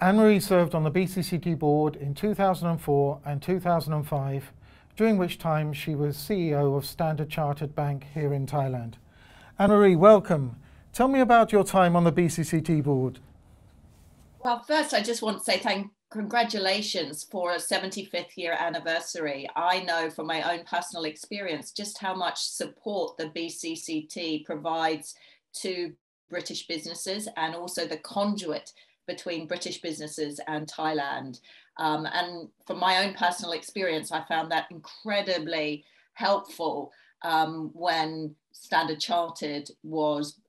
Annemarie served on the BCCT board in 2004 and 2005, during which time she was CEO of Standard Chartered Bank here in Thailand. Annemarie, welcome. Tell me about your time on the BCCT board. Well, first, I just want to say congratulations for a 75th year anniversary. I know from my own personal experience just how much support the BCCT provides to British businesses and also the conduit between British businesses and Thailand. And from my own personal experience, I found that incredibly helpful when Standard Chartered was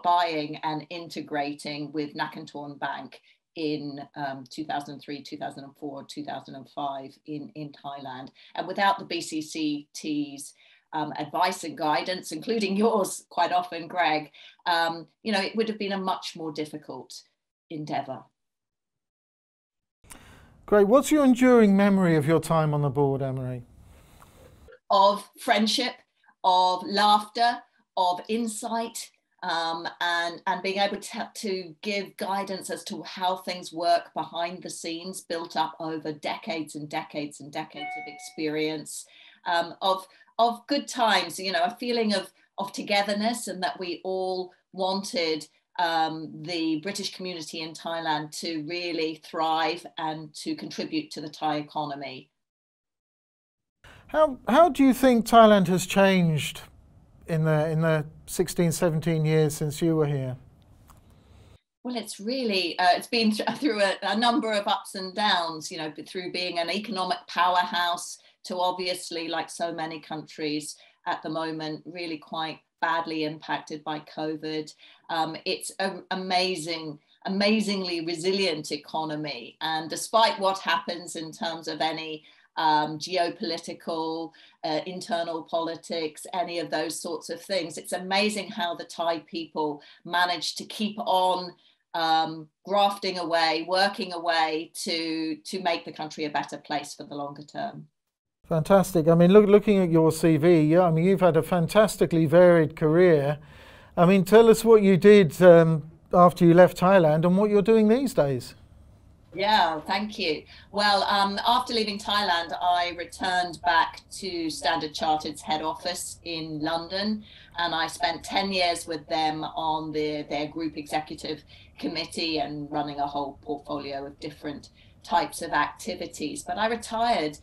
buying and integrating with Nakhon Bank in 2003, 2004, 2005 in Thailand. And without the BCCT's advice and guidance, including yours quite often, Greg, it would have been a much more difficult endeavour. Great. What's your enduring memory of your time on the board, Annemarie? Of friendship, of laughter, of insight, and being able to give guidance as to how things work behind the scenes, built up over decades and decades and decades of experience, of good times, a feeling of togetherness, and that we all wanted the British community in Thailand to really thrive and to contribute to the Thai economy. How do you think Thailand has changed in the 16, 17 years since you were here? Well, it's really, it's been through a number of ups and downs, through being an economic powerhouse to obviously, like so many countries at the moment, really quite badly impacted by COVID. It's an amazingly resilient economy. And despite what happens in terms of any geopolitical, internal politics, any of those sorts of things, it's amazing how the Thai people manage to keep on grafting away, working away to make the country a better place for the longer term. Fantastic. I mean, looking at your CV, yeah, I mean, you've had a fantastically varied career. I mean, tell us what you did after you left Thailand and what you're doing these days. Yeah, thank you. Well, after leaving Thailand, I returned back to Standard Chartered's head office in London, and I spent 10 years with them on their group executive committee and running a whole portfolio of different types of activities. But I retired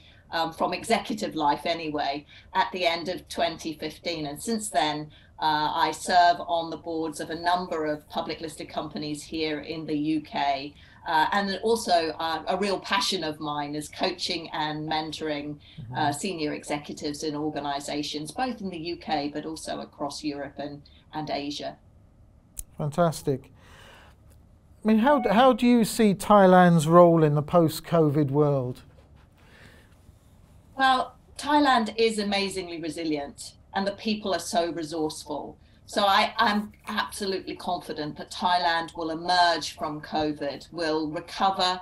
from executive life anyway at the end of 2015, and since then I serve on the boards of a number of public listed companies here in the UK. And also a real passion of mine is coaching and mentoring senior executives in organisations, both in the UK but also across Europe and Asia. Fantastic. I mean, how do you see Thailand's role in the post-COVID world? Well, Thailand is amazingly resilient and the people are so resourceful. So I'm absolutely confident that Thailand will emerge from COVID, will recover,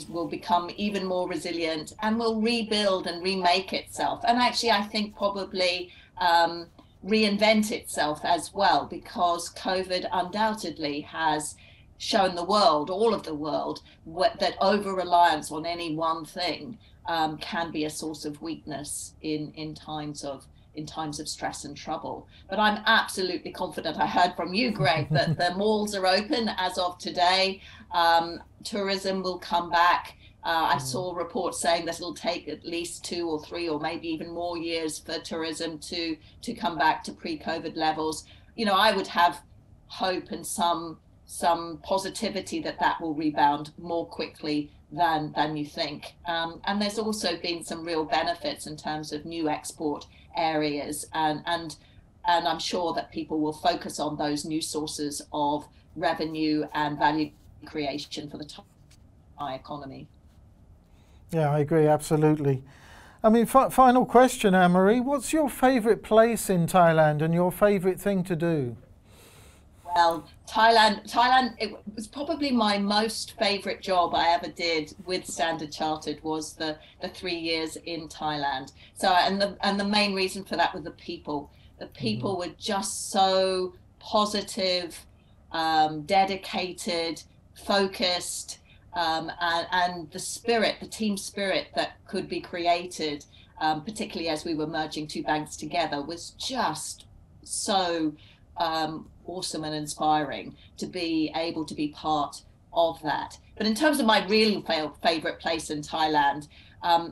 will become even more resilient, and will rebuild and remake itself. And actually, I think probably reinvent itself as well, because COVID undoubtedly has shown the world, all of the world, that over-reliance on any one thing can be a source of weakness in times of stress and trouble. But I'm absolutely confident. I heard from you, Greg, that the malls are open as of today. Tourism will come back. I saw reports saying that it'll take at least 2 or 3 or maybe even more years for tourism to come back to pre-COVID levels. I would have hope and some positivity that will rebound more quickly than you think. And there's also been some real benefits in terms of new export areas, and I'm sure that people will focus on those new sources of revenue and value creation for the Thai economy. Yeah, I agree, absolutely. I mean, final question, Annemarie, what's your favourite place in Thailand and your favourite thing to do? Well, Thailand, it was probably my most favourite job I ever did with Standard Chartered was the 3 years in Thailand. So, and the main reason for that was the people. The people were just so positive, dedicated, focused, and the spirit, the team spirit that could be created, particularly as we were merging two banks together, was just so awesome and inspiring to be able to be part of that. But in terms of my really favorite place in Thailand,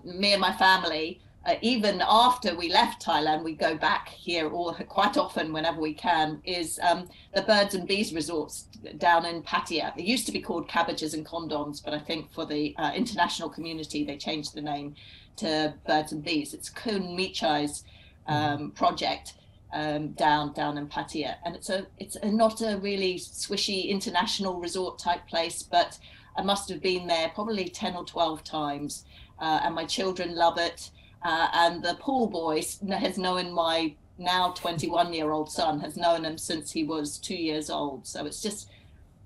me and my family, even after we left Thailand, we go back here quite often whenever we can, is the Birds and Bees resorts down in Pattaya. It used to be called Cabbages and Condoms, but I think for the international community, they changed the name to Birds and Bees. It's Kun Michai's project down in Pattaya. And it's not a really swishy international resort type place, but I must have been there probably 10 or 12 times. And my children love it. And the pool boy has known my now 21-year-old son, has known him since he was 2 years old. So it's just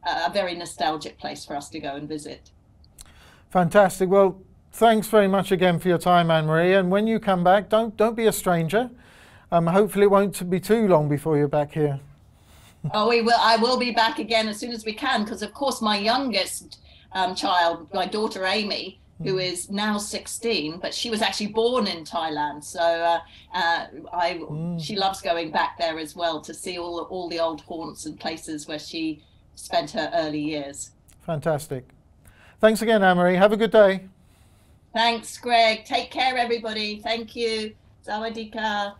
a very nostalgic place for us to go and visit. Fantastic. Well, thanks very much again for your time, Annemarie. And when you come back, don't be a stranger. Hopefully it won't be too long before you're back here. Oh, we will. I will be back again as soon as we can, because of course my youngest child, my daughter Amy, who is now 16, but she was actually born in Thailand. So she loves going back there as well to see all the old haunts and places where she spent her early years. Fantastic. Thanks again, Annemarie. Have a good day. Thanks, Greg. Take care, everybody. Thank you. Sawadee ka.